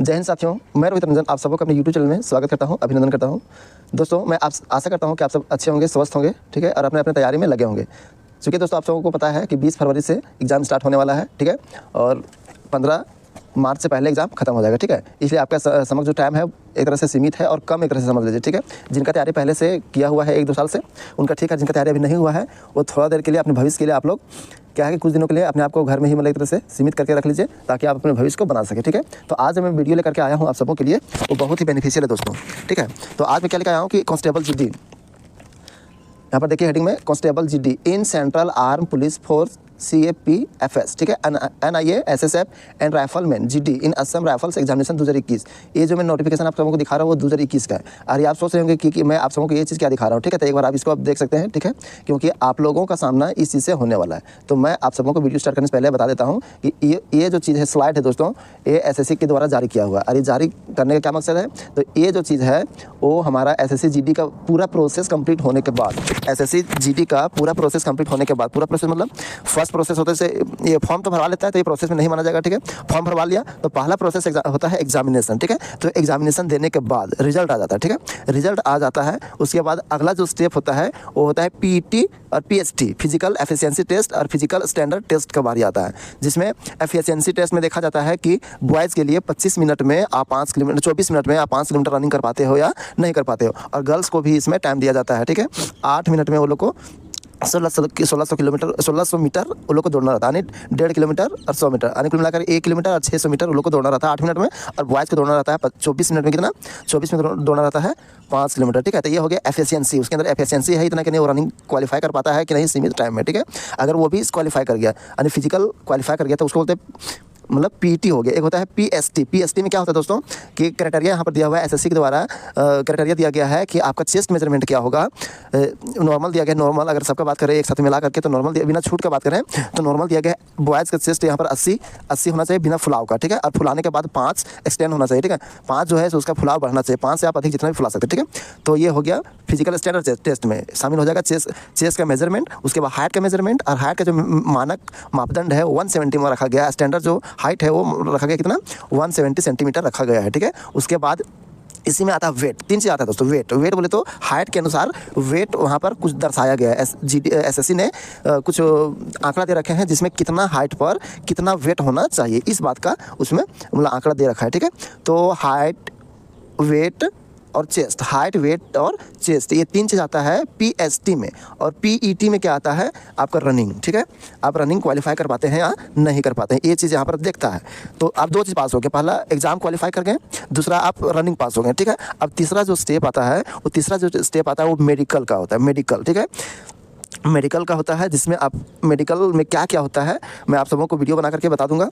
जय हिंद साथियों, मैं रोहित रंजन आप सबको अपने यूट्यूब चैनल में स्वागत करता हूं, अभिनंदन करता हूं। दोस्तों मैं आप आशा करता हूं कि आप सब अच्छे होंगे, स्वस्थ होंगे, ठीक है, और अपने अपने तैयारी में लगे होंगे। क्योंकि दोस्तों आप सबको पता है कि 20 फरवरी से एग्ज़ाम स्टार्ट होने वाला है, ठीक है, और 15 मार्च से पहले एग्जाम खत्म हो जाएगा, ठीक है। इसलिए आपका समझ जो टाइम है एक तरह से सीमित है और कम एक तरह से समझ लीजिए, ठीक है। जिनका तैयारी पहले से किया हुआ है 1-2 साल से उनका ठीक है, जिनका तैयारी अभी नहीं हुआ है वो थोड़ा देर के लिए अपने भविष्य के लिए आप लोग क्या है कि कुछ दिनों के लिए अपने आप को घर में ही मतलब एक तरह से सीमित करके रख लीजिए ताकि आप अपने भविष्य को बना सके, ठीक है। तो आज मैं वीडियो लेकर के आया हूँ आप सबों के लिए, वो बहुत ही बेनिफिशियल है दोस्तों, ठीक है। तो आज मैं क्या लेकर आया हूँ कि कांस्टेबल जीडी, यहाँ पर देखिए हेडिंग में constable GD in central arm police force CAPFS, ठीक है, NIA SSF and rifleman GD in Assam rifles examination 2021। ये जो मैं नोटिफिकेशन आप सबको दिखा रहा हूँ वो 2021 का है। और ये आप सोच रहे होंगे कि मैं आप सबको ये चीज़ क्या दिखा रहा हूँ, ठीक है। तो एक बार आप इसको आप देख सकते हैं, ठीक है, क्योंकि आप लोगों का सामना इस चीज़ से होने वाला है। तो मैं आप सबको वीडियो स्टार्ट करने से पहले बता देता हूँ कि ये जो चीज़ है स्लाइड है दोस्तों, ये SSC के द्वारा जारी किया हुआ है। और ये जारी करने का क्या मकसद है, तो ये जो चीज़ है वो हमारा SSC GD का पूरा प्रोसेस कंप्लीट होने के बाद, SSC GD का पूरा प्रोसेस कंप्लीट होने के बाद, पूरा प्रोसेस मतलब फर्स्ट प्रोसेस होता है ये फॉर्म तो भरवा लेता है तो ये प्रोसेस में नहीं माना जाएगा, ठीक है। फॉर्म भरवा लिया तो पहला प्रोसेस होता है एग्जामिनेशन, ठीक है। तो एग्जामिनेशन देने के बाद रिजल्ट आ जाता है, ठीक है। रिजल्ट आ जाता है उसके बाद अगला जो स्टेप होता है वो होता है PET और PST, फिजिकल एफिशिएंसी टेस्ट और फिजिकल स्टैंडर्ड टेस्ट का बारी आता है, जिसमें एफिशिएंसी टेस्ट में देखा जाता है कि बॉयज़ के लिए 25 मिनट में आप 5 किलोमीटर 24 मिनट में आप 5 किलोमीटर रनिंग कर पाते हो या नहीं कर पाते हो। और गर्ल्स को भी इसमें टाइम दिया जाता है, ठीक है। 8 मिनट में वो लोग को 1600 मीटर वो लोग को दौड़ना रहता है, यानी 1.5 किलोमीटर और 100 मीटर, यानी कुल मिलाकर 1 किलोमीटर और 600 मीटर वो लोग को दौड़ना रहता है 8 मिनट में। और बॉयज़ को दौड़ना रहता है 24 मिनट में कितना, 24 में दौड़ना रहता है 5 किलोमीटर, ठीक है। तो ये हो गया एफिशिएंसी, उसके अंदर एफिशिएंसी है इतना कि नहीं वो रनिंग क्वालिफाई कर पाता है कि नहीं सीमित टाइम में, ठीक है। अगर वो भी क्वालिफाई कर गया यानी फिजिकल क्वालिफाई कर गया तो उसको बोलते मतलब PET हो गया। एक होता है PST में क्या होता है दोस्तों कि क्राइटेरिया यहाँ पर दिया हुआ है SSC के द्वारा, क्राइटेरिया दिया गया है कि आपका चेस्ट मेजरमेंट क्या होगा। नॉर्मल दिया गया, नॉर्मल अगर सबका बात करें एक साथ मिला करके तो नॉर्मल बिना छूट का बात करें तो नॉर्मल दिया गया है। बॉयज़ का चेस्ट यहाँ पर 80 होना चाहिए बिना फुलाव का, ठीक है। और फुलाने के बाद 5 एक्सटेंड होना चाहिए, ठीक है। 5 जो है तो उसका फुलाव बढ़ना चाहिए, 5 से आप अधिक जितना भी फुला सकते हैं, ठीक है। तो ये हो गया फिजिकल स्टैंडर्ड टेस्ट में शामिल हो जाएगा चेस्ट का मेजरमेंट, उसके बाद हाइट का मेजरमेंट। और हाइट का जो मानक मापदंड है 170 में रखा गया, स्टैंडर्ड जो हाइट है वो रखा गया कितना 170 सेंटीमीटर रखा गया है, ठीक है। उसके बाद इसी में आता है वेट, 3 चीज़ आता है दोस्तों। वेट बोले तो हाइट के अनुसार वेट वहाँ पर कुछ दर्शाया गया है। SSC ने कुछ आंकड़ा दे रखे हैं जिसमें कितना हाइट पर कितना वेट होना चाहिए, इस बात का उसमें मतलब आंकड़ा दे रखा है, ठीक है। तो हाइट, वेट और चेस्ट, हाइट, वेट और चेस्ट, ये 3 चीज़ आता है PST में। और PET में क्या आता है आपका रनिंग, ठीक है। आप रनिंग क्वालिफाई कर पाते हैं या नहीं कर पाते हैं, ये चीज़ यहाँ पर देखता है। तो आप 2 चीज़ पास हो गए, पहला एग्जाम क्वालिफाई कर गए, दूसरा आप रनिंग पास हो गए, ठीक है। अब तीसरा जो स्टेप आता है वो मेडिकल का होता है, मेडिकल, ठीक है। मेडिकल का होता है जिसमें आप मेडिकल में क्या क्या होता है मैं आप सबों को वीडियो बना करके बता दूंगा।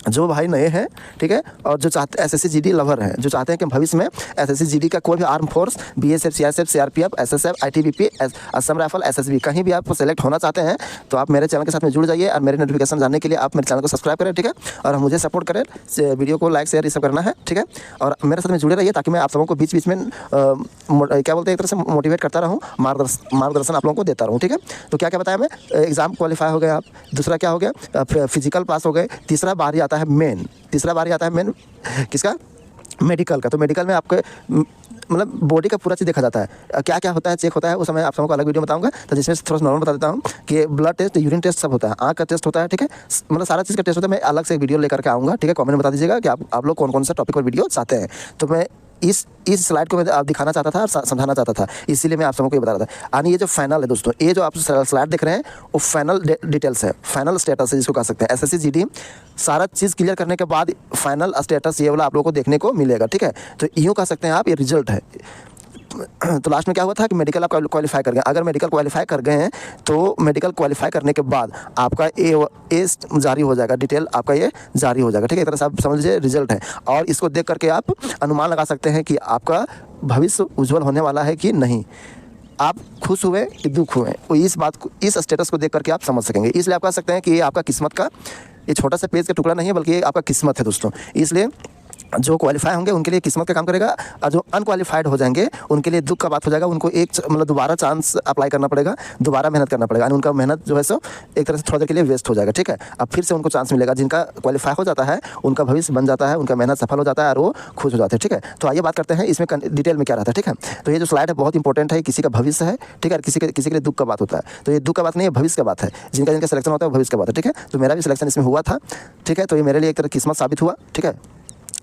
जो भाई नए हैं, ठीक है, और जो चाहते SSC GD लवर हैं, जो चाहते हैं कि भविष्य में SSC GD का कोई भी arm force BSF CRSF CRPF SSF ITBP Assam rifle SSB कहीं भी आप सेलेक्ट होना चाहते हैं तो आप मेरे चैनल के साथ में जुड़ जाइए और मेरे नोटिफिकेशन जानने के लिए आप मेरे चैनल को सब्सक्राइब करें, ठीक है। और मुझे सपोर्ट करें, वीडियो को लाइक शेयर ये सब करना है, ठीक है। और मेरे साथ में जुड़े रहिए ताकि मैं आप सबों को बीच बीच में क्या बोलते हैं एक तरह से मोटिवेट करता रहूँ, मार्गदर्शन आप लोगों को देता रहूँ, ठीक है। तो क्या क्या बताया मैं, एग्जाम क्वालिफाई हो गए आप, दूसरा क्या हो गया फिजिकल पास हो गए, तीसरा बारी आता है मेन किसका, मेडिकल का। तो मेडिकल में आपके मतलब बॉडी का पूरा चीज़ देखा जाता है, क्या क्या होता है चेक होता है, उस समय आप सबको अलग वीडियो बताऊंगा। तो जिसमें थोड़ा सा नॉर्मल बता देता हूँ कि ब्लड टेस्ट, यूरिन टेस्ट सब होता है, आँख का टेस्ट होता है, ठीक है। मतलब सारा चीज़ का टेस्ट होता है। मैं अलग से एक वीडियो लेकर के आऊँगा, ठीक है। कमेंट में बता दीजिएगा कि आप लोग कौन कौन सा टॉपिक पर वीडियो चाहते हैं। तो मैं इस स्लाइड को मैं आप दिखाना चाहता था और समझाना चाहता था, इसीलिए मैं आप सबको ये बता रहा था। यानी ये जो फाइनल है दोस्तों, ये जो आप स्लाइड देख रहे हैं वो फाइनल डिटेल्स है, फाइनल स्टेटस है जिसको कह सकते हैं। SSC GD सारा चीज़ क्लियर करने के बाद फाइनल स्टेटस ये वाला आप लोगों को देखने को मिलेगा, ठीक है। तो यूँ कह सकते हैं आप, ये रिजल्ट है। तो लास्ट में क्या हुआ था कि मेडिकल आप क्वालिफाई कर गए। अगर मेडिकल क्वालिफाई कर गए हैं तो मेडिकल क्वालिफाई करने के बाद आपका ए जारी हो जाएगा, डिटेल आपका ये जारी हो जाएगा, ठीक है। एक तरह से आप समझ लीजिए रिजल्ट है। और इसको देख करके आप अनुमान लगा सकते हैं कि आपका भविष्य उज्जवल होने वाला है कि नहीं, आप खुश हुए कि दुख हुए, तो इस बात को, इस स्टेटस को देख करके आप समझ सकेंगे। इसलिए आप कह सकते हैं कि ये आपका किस्मत का ये छोटा सा पेज का टुकड़ा नहीं है बल्कि ये आपका किस्मत है दोस्तों। इसलिए जो क्वालिफाई होंगे उनके लिए किस्मत का काम करेगा, और जो अनक्वालिफाइड हो जाएंगे उनके लिए दुख का बात हो जाएगा। उनको एक मतलब दोबारा चांस अप्लाई करना पड़ेगा, दोबारा मेहनत करना पड़ेगा, और उनका मेहनत जो है सो एक तरह से थोड़ा देर के लिए वेस्ट हो जाएगा। ठीक है, अब फिर से उनको चांस मिलेगा। जिनका क्वालिफाई हो जाता है उनका भविष्य बन जाता है, उनका मेहनत सफल हो जाता है और वो खुश हो जाते हैं। ठीक है, तो आइए बात करते हैं इसमें डिटेल में क्या रहता है। ठीक है, तो ये जो स्लाइड है बहुत इंपॉर्टेंट है, किसी का भविष्य है। ठीक है, किसी के लिए दुख का बात होता है, तो ये दुख का बात नहीं है, भविष्य का बात है। जिनका सिलेक्शन होता है भविष्य का बात है। ठीक है, तो मेरा भी सिलेक्शन इसमें हुआ था। ठीक है, तो ये मेरे लिए एक तरह किस्मत साबित हुआ। ठीक है,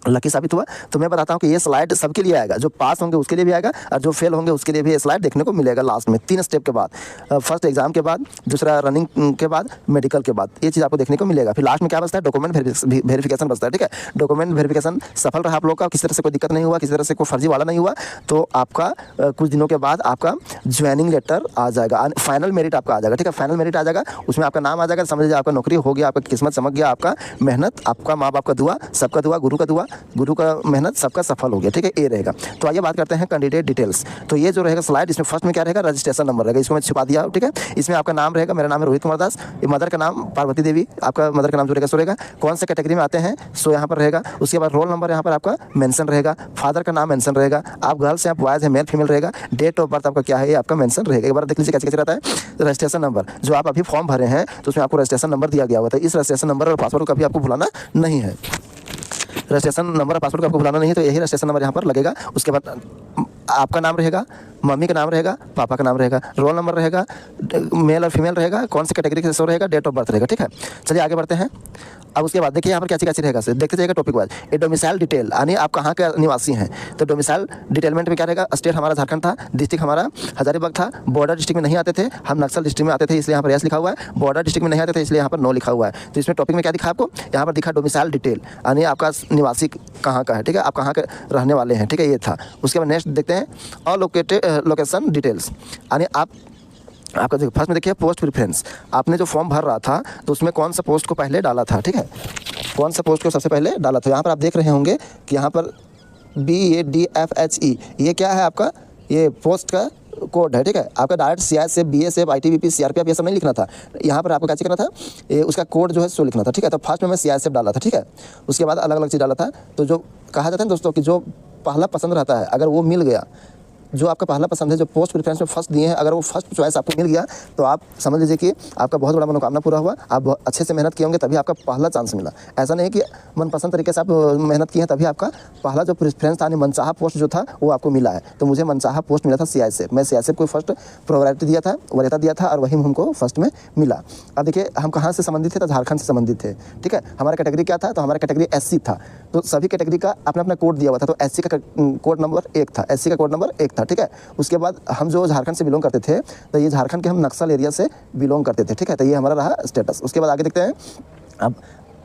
लकी साबित हुआ। तो मैं बताता हूँ कि ये स्लाइड सबके लिए आएगा, जो पास होंगे उसके लिए भी आएगा और जो फेल होंगे उसके लिए भी ये स्लाइड देखने को मिलेगा लास्ट में 3 स्टेप के बाद। फर्स्ट एग्जाम के बाद, दूसरा रनिंग के बाद, मेडिकल के बाद, ये चीज़ आपको देखने को मिलेगा। फिर लास्ट में क्या बचता है, डॉक्यूमेंट वेरिफिकेशन बचता है। ठीक है, डॉक्यूमेंट वेरिफिकेशन सफल रहा आप लोग का, किसी तरह से कोई दिक्कत नहीं हुआ, किसी तरह से कोई फर्जी वाला नहीं हुआ, तो आपका कुछ दिनों के बाद आपका ज्वाइनिंग लेटर आ जाएगा, फाइनल मेरिट आपका आ जाएगा। ठीक है, फाइनल मेरिट आ जाएगा, उसमें आपका नाम आ जाएगा। समझ लीजिए आपका नौकरी हो गया, आपका किस्मत चमक गया, आपका मेहनत, आपका माँ बाप का दुआ, सबका दुआ, गुरु का मेहनत सबका सफल हो गया। ठीक है, ये रहेगा। तो आइए बात करते हैं कैंडिडेट डिटेल्स। तो ये जो रहेगा स्लाइड, इसमें फर्स्ट में क्या रहेगा, रजिस्ट्रेशन नंबर रहेगा, इसको मैं छुपा दिया। ठीक है, इसमें आपका नाम रहेगा, मेरा नाम है रोहित कुमार दास, मदर का नाम पार्वती देवी, आपका मदर का नाम जो रहेगा सो रहेगा, कौन से कैटेगरी में आते हैं सो यहाँ पर रहेगा। उसके बाद रोल नंबर यहाँ पर आपका मेंशन रहेगा, फादर का नाम मेंशन रहेगा, आप गर्ल्स हैं, आप बॉयज हैं, मेल फीमेल रहेगा, डेट ऑफ बर्थ आपका क्या है ये आपका मेंशन रहेगा। एक बार देख लीजिए कैसे कैसे रहता है। रजिस्ट्रेशन नंबर जो आप अभी फॉर्म भरे हैं तो उसमें आपको रजिस्ट्रेशन नंबर दिया गया हुआ था। इस रजिस्ट्रेशन नंबर और पासवर्ड को कभी आपको भुलाना नहीं है। रजिस्ट्रेशन नंबर और पासवर्ड को आपको भुलाना नहीं है, तो यही रजिस्ट्रेशन नंबर यहाँ पर लगेगा। उसके बाद आपका नाम रहेगा, मम्मी का नाम रहेगा, पापा का नाम रहेगा, रोल नंबर रहेगा, मेल और फीमेल रहेगा, कौन से कैटेगरी से शो रहेगा, डेट ऑफ बर्थ रहेगा। ठीक है, चलिए आगे बढ़ते हैं। अब उसके बाद देखिए यहाँ पर क्या चीज़ रहेगा, देखते जाइएगा टॉपिक वाइज। ये डोमिसाइल डिटेल यानी आप कहाँ के निवासी हैं। तो डोमिसाइल डिटेलमेंट में क्या रहेगा, स्टेट हमारा झारखंड था, डिस्ट्रिक्ट हमारा हजारीबाग था, बॉर्डर डिस्ट्रिक्ट में नहीं आते थे, हम नक्सल डिस्ट्रिक्ट में आते थे, इसलिए यहाँ पर यस लिखा हुआ है। बॉर्डर डिस्ट्रिक्ट में नहीं आते थे, इसलिए यहाँ पर नो लिखा हुआ है। तो इसमें टॉपिक में क्या दिखा आपको, यहाँ पर दिखा डोमिसाइल डिटेल यानी आपका निवासी कहाँ का है। ठीक है, आप कहाँ के रहने वाले हैं। ठीक है, ये था। उसके बाद नेक्स्ट देखते हैं अलोकेटेड लोकेशन डिटेल्स यानी आपका देखिए फर्स्ट में देखिए पोस्ट प्रेफरेंस। आपने जो फॉर्म भर रहा था तो उसमें कौन सा पोस्ट को पहले डाला था। ठीक है, कौन सा पोस्ट को सबसे पहले डाला था। यहाँ पर आप देख रहे होंगे कि यहाँ पर BADFHE ये क्या है आपका, ये पोस्ट का कोड है। ठीक है, आपका direct CISF, BSF, ITBP, CRPF ये सब नहीं लिखना था। यहाँ पर आपको क्या करना था, ये उसका कोड जो है सो लिखना था। ठीक है, तो फर्स्ट में मैं CISF डाला था। ठीक है, उसके बाद अलग अलग चीज़ डाला था। तो जो कहा जाता है दोस्तों कि जो पहला पसंद रहता है अगर वो मिल गया, जो आपका पहला पसंद है, जो पोस्ट प्रेफरेंस में फर्स्ट दिए हैं, अगर वो फर्स्ट चॉइस आपको मिल गया तो आप समझ लीजिए कि आपका बहुत बड़ा मनोकामना पूरा हुआ। आप बहुत अच्छे से मेहनत किए होंगे तभी आपका पहला चांस मिला। ऐसा नहीं कि मनपसंद तरीके से आप मेहनत किए हैं तभी आपका पहला जो प्रेफरेंस था, मनचाहा पोस्ट जो था वो आपको मिला है। तो मुझे मनचाहा पोस्ट मिला था CISF, मैं CISF को फर्स्ट प्रायोरिटी दिया था, वरीयता दिया था और वही हमको फर्स्ट में मिला। अब देखिए हम कहाँ से संबंधित थे, तो झारखंड से संबंधित थे। ठीक है, हमारा कैटेगरी क्या था, तो हमारा कैटेगरी SC था। तो सभी कैटेगरी का अपना अपना कोड दिया हुआ था। तो SC का कोड नंबर 1 था, SC का कोड नंबर 1 था। ठीक है, उसके बाद हम जो झारखंड से बिलोंग करते थे तो ये झारखंड के हम नक्सल एरिया से बिलोंग करते थे। ठीक है, तो ये हमारा रहा स्टेटस। उसके बाद आगे देखते हैं। अब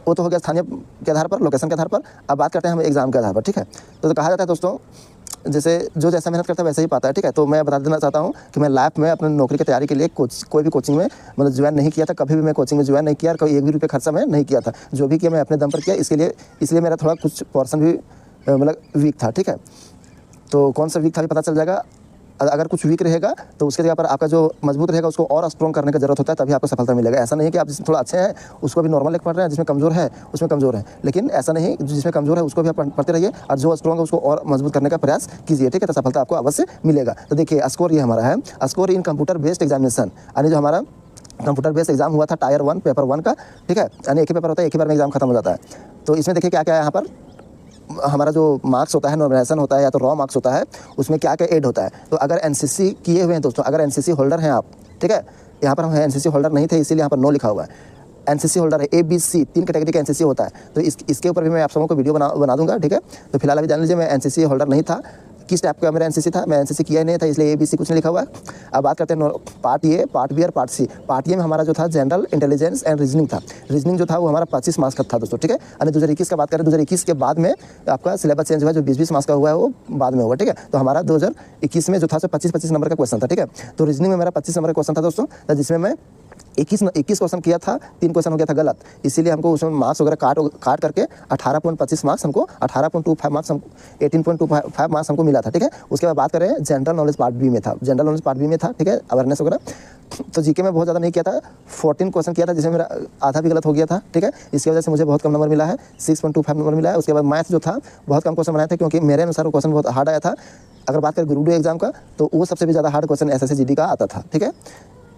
वो तो हो गया स्थानीय के आधार पर, लोकेशन के आधार पर। अब बात करते हैं हम एग्जाम के आधार पर। ठीक है, तो कहा जाता है दोस्तों जैसे जो जैसा मेहनत करता है वैसे ही पाता है। ठीक है, तो मैं बता देना चाहता हूँ कि मैं लाइफ में अपने नौकरी की तैयारी के लिए कोई भी कोचिंग में मतलब ज्वाइन नहीं किया था। कभी भी मैं कोचिंग में ज्वाइन नहीं किया और कोई 1 भी रुपये खर्चा मैं नहीं किया था। जो भी किया मैं अपने दम पर किया। इसलिए मेरा थोड़ा कुछ पोर्शन भी मतलब वीक था। ठीक है, तो कौन सा वीक था भी पता चल जाएगा। अगर कुछ वीक रहेगा तो उसके जगह पर आपका जो मजबूत रहेगा उसको और स्ट्रॉन्ग करने की जरूरत होता है, तभी आपको सफलता मिलेगा। ऐसा नहीं है कि आप जिसमें थोड़ा अच्छे हैं उसको भी नॉर्मल लेकर पढ़ रहे हैं, जिसमें कमजोर है उसमें कमजोर है, लेकिन ऐसा नहीं, जिसमें कमजोर है उसको भी आप पढ़ते रहिए और जो स्ट्रॉन्ग है उसको और मजबूत करने का प्रयास कीजिए। ठीक है, तो सफलता आपको अवश्य मिलेगा। तो देखिए स्कोर ये हमारा है, score in computer based examination यानी जो हमारा कंप्यूटर बेस्ड एग्जाम हुआ था टायर 1 पेपर 1 का। ठीक है, यानी एक ही पेपर होता है, एक ही बार में एग्जाम खत्म हो जाता है। तो इसमें देखिए क्या क्या है, यहाँ पर हमारा जो मार्क्स होता है, नॉमिनेशन होता है या तो रॉ मार्क्स होता है, उसमें क्या क्या ऐड होता है। तो अगर NCC किए हुए हैं दोस्तों, अगर NCC होल्डर हैं आप, ठीक है, यहाँ पर हम NCC होल्डर नहीं थे इसीलिए यहाँ पर नो लिखा हुआ है। NCC होल्डर है, ABC 3 कैटेगरी का NCC होता है। तो इसके ऊपर भी मैं आप सबों को वीडियो बना दूंगा। ठीक है, तो फिलहाल अभी जान लीजिए मैं NCC होल्डर नहीं था। किस टाइप का मेरा NCC था, मैं NCC किया ही नहीं था, इसलिए ABC कुछ नहीं लिखा हुआ है। अब बात करते हैं पार्ट ए, पार्ट बी और पार्ट सी। पार्ट ए में हमारा जो था जनरल इंटेलिजेंस एंड रीजनिंग था। रीजनिंग जो था वो हमारा 25 मार्क्स का था दोस्तों। ठीक है, यानी 2021 का बात करें, 2021 के बाद में आपका सिलेबस चेंज हुआ, जो 20-20 मार्क्स का हुआ है वो बाद में हुआ। ठीक है, तो हमारा 2021 में जो था 25-25 नंबर का क्वेश्चन था। ठीक है, तो रीजनिंग में मेरा 25 नंबर का क्वेश्चन था दोस्तों, जिसमें मैं 21 क्वेश्चन किया था, 3 क्वेश्चन हो गया था गलत, इसीलिए हमको उसमें मार्क्स वगैरह काट करके 18.25 मार्क्स हमको 18.25 मार्क्स हमको 18.25 मार्क्स हमको मिला था। ठीक है, उसके बाद बात करें जनरल नॉलेज पार्ट बी में था, जनरल नॉलेज पार्ट बी में था। ठीक है, अवेयरनेस वगैरह तो जीके में बहुत ज़्यादा नहीं किया था, 14 क्वेश्चन किया था जिसमें मेरा आधा भी गलत हो गया था। ठीक है, इसकी वजह से मुझे बहुत कम नंबर मिला है, 6.25 नंबर मिला है। उसके बाद मैथ जो था बहुत कम क्वेश्चन बनाए थे, क्योंकि मेरे अनुसार वो क्वेश्चन बहुत हार्ड आया था। अगर बात करें ग्रुप डी एग्जाम का तो वो सबसे भी ज़्यादा हार्ड क्वेश्चन SSC GD का आता था। ठीक है,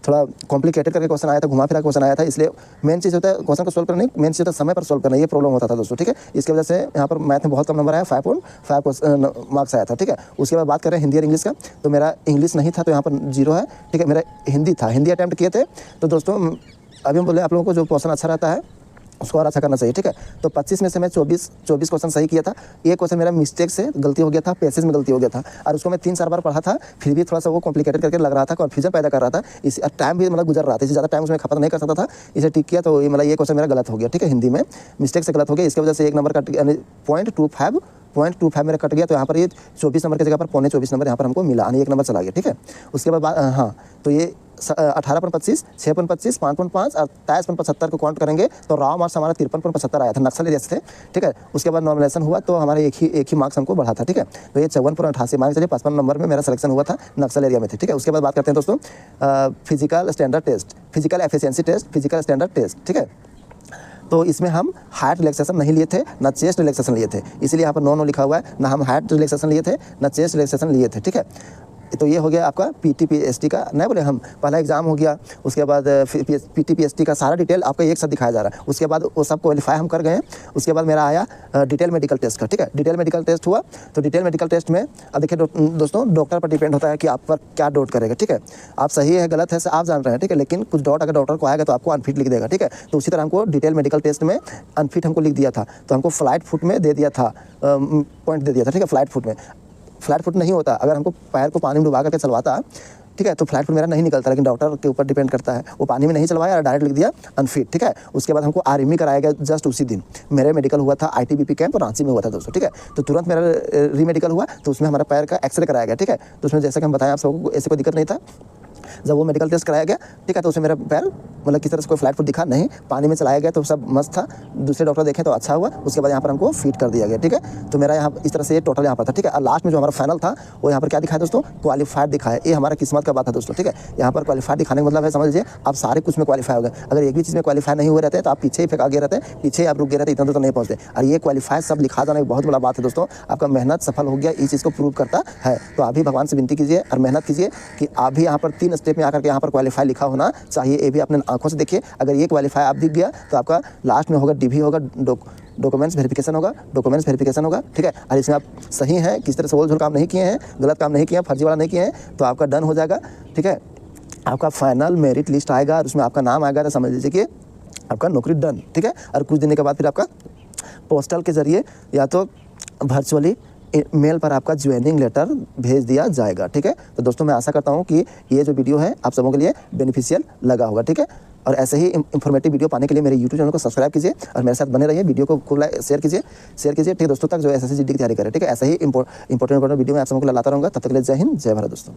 थोड़ा कॉम्प्लिकेटेड करके क्वेश्चन आया था, घुमा फिरा क्वेश्चन आया था, इसलिए मेन चीज़ होता है क्वेश्चन को सोल्व करना नहीं, मेन चीज़ होता है समय पर सोल्व करना, ये प्रॉब्लम होता था दोस्तों। ठीक है, इसकी वजह से यहाँ पर मैथ में बहुत कम नंबर आया, 5.5 मार्क्स आया था। ठीक है, उसके बाद बात करें हिंदी और इंग्लिश का, तो मेरा इंग्लिश नहीं था तो यहाँ पर 0 है। ठीक है, मेरा हिंदी था, हिंदी अटैम्प्ट किए थे। तो दोस्तों अभी हम बोले आप लोगों को जो क्वेश्चन अच्छा रहता है उसको और अच्छा करना चाहिए। ठीक है, तो 25 में से मैं 24 क्वेश्चन सही किया था। एक क्वेश्चन मेरा मिस्टेक से गलती हो गया था, पैसेज में गलती हो गया था, और उसको मैं 3-4 बार पढ़ा था, फिर भी थोड़ा सा वो कॉम्प्लिकेटेड करके लग रहा था, कन्फ्यूजन पैदा कर रहा था, इस टाइम भी मतलब गुजर रहा था, इससे ज़्यादा टाइम उसमें खपत नहीं कर सकता था, इसे ठीक किया तो मतलब ये क्वेश्चन मेरा गलत हो गया। ठीक है, हिंदी में मिस्टेक से गलत हो गया, इसकी वजह से 1 नंबर कट यानी 0.25 मेरा कट गया, तो यहाँ पर ये 24 नंबर की जगह पर 24.25 नंबर यहाँ पर हमको मिला, यानी 1 नंबर चला गया। ठीक है, उसके बाद हाँ, तो ये 18.25, 6.25, 5.5 और 23.75 को काउंट करेंगे तो राव मार्क्स हमारा 53.75 आया था, नक्सल एरिया से थे। ठीक है, उसके बाद नॉमिनेशन हुआ तो हमारे एक ही मार्क्स हमको बढ़ा था। ठीक है, तो ये 54.88 मार्क्स चलिए 55 नंबर में मेरा सिलेक्शन हुआ था, नक्सल एरिया में थे। ठीक है, उसके बाद बात करते हैं दोस्तों physical standard test, physical efficiency test, physical standard test. ठीक है, तो इसमें हम हार्ट रिलैक्सेशन नहीं लिए थे, ना चेस्ट रिलैक्सेशन लिए थे, इसलिए यहाँ पर नो लिखा हुआ है, ना हम हार्ट रिलैक्सेशन लिए थे, ना चेस्ट रिलैक्सेशन लिए थे। ठीक है, तो ये हो गया आपका PTPST का, नहीं बोले हम पहला एग्जाम हो गया, उसके बाद PTPST का सारा डिटेल आपका एक साथ दिखाया जा रहा है। उसके बाद वो सब क्वालिफाई हम कर गए हैं। उसके बाद मेरा आया डिटेल मेडिकल टेस्ट का। ठीक है, डिटेल मेडिकल टेस्ट हुआ, तो डिटेल मेडिकल टेस्ट में अब देखिए दोस्तों डॉक्टर पर डिपेंड होता है कि आप पर क्या डाउट करेगा। ठीक है, आप सही है गलत है से आप जान रहे हैं। ठीक है, लेकिन कुछ डाउट अगर डॉक्टर को आएगा तो आपको अनफिट लिख देगा। ठीक है, तो उसी तरह हमको डिटेल मेडिकल टेस्ट में अनफिट हमको लिख दिया था, तो हमको फ्लाइट फुट में दे दिया था, पॉइंट दे दिया था। ठीक है, फ्लाइट फुट में, फ्लैट फुट नहीं होता, अगर हमको पैर को पानी में डुबा करके चलवाता, ठीक है, तो फ्लैट फुट मेरा नहीं निकलता, लेकिन डॉक्टर के ऊपर डिपेंड करता है। वो पानी में नहीं चलवाया और डायरेक्ट लिख दिया अनफिट। ठीक है, उसके बाद हमको RME कराया गया जस्ट उसी दिन। मेरे मेडिकल हुआ था ITBP कैंप रांची में हुआ था दोस्तों। ठीक है, तो तुरंत मेरा रीमेडिकल हुआ, तो उसमें हमारा पैर का एक्सरे कराया गया। ठीक है, तो उसमें जैसा कि हम बताएं आप सबको ऐसे कोई दिक्कत नहीं था। जब वो मेडिकल टेस्ट कराया गया, ठीक है, तो उसमें मेरा पैर मतलब किस तरह से कोई फ्लैट फुट दिखा नहीं, पानी में चलाया गया तो सब मस्त था, दूसरे डॉक्टर देखें तो अच्छा हुआ। उसके बाद यहाँ पर हमको फिट कर दिया गया। ठीक है, तो मेरा यहाँ इस तरह से ये टोटल यहाँ पर था। ठीक है, और लास्ट में जो हमारा फाइनल था वो यहाँ पर क्या दिखाया दोस्तों, क्वालिफाइड दिखाया। ये हमारा किस्मत का बात है दोस्तों। ठीक है, यहाँ पर क्वालिफाइड दिखाने का मतलब है, समझ लीजिए आप सारे कुछ में क्वालिफाई हो गए। अगर एक भी चीज़ में क्वालिफाई नहीं हुए रहते तो आप पीछे ही फेंका गए रहते, पीछे आप रुक गए रहते, इतना तो नहीं पहुँचते। और ये क्वालिफाई सब लिखा जाना एक बहुत बड़ा बात है दोस्तों। आपका मेहनत सफल हो गया, इस चीज़ को प्रूव करता है। तो आप भी भगवान से विनती कीजिए और मेहनत कीजिए कि आप भी यहाँ पर 3 स्टेप में आकर के यहाँ पर क्वालिफाई लिखा होना चाहिए। ये भी अपने आंखों से देखिए, अगर ये क्वालिफाई आप दिख गया तो आपका लास्ट में होगा DV होगा, डॉक्यूमेंट्स वेरिफिकेशन होगा। ठीक है, और इसमें आप सही हैं, किस तरह से ओल झोल काम नहीं किए हैं, गलत काम नहीं किए हैं, फर्जी वाला नहीं किए हैं, तो आपका डन हो जाएगा। ठीक है, आपका फाइनल मेरिट लिस्ट आएगा और उसमें आपका नाम आएगा, तो समझ लीजिए कि आपका नौकरी डन। ठीक है, और कुछ दिन के बाद फिर आपका पोस्टल के जरिए या तो वर्चुअली मेल पर आपका ज्वाइनिंग लेटर भेज दिया जाएगा। ठीक है, तो दोस्तों मैं आशा करता हूँ कि ये जो वीडियो है आप सबों के लिए बेनिफिशियल लगा होगा। ठीक है, और ऐसे ही इंफॉर्मेटिव वीडियो पाने के लिए मेरे YouTube चैनल को सब्सक्राइब कीजिए और मेरे साथ बने रहिए। वीडियो को खूब शेयर कीजिए ठीक है दोस्तों तक जो SSC GD की तैयारी करें। ठीक है, ऐसे ही इंपॉर्टेंट वीडियो मैं आप सबों को लाता रहूँगा। तब तक के लिए जय हिंद, जय भारत दोस्तों।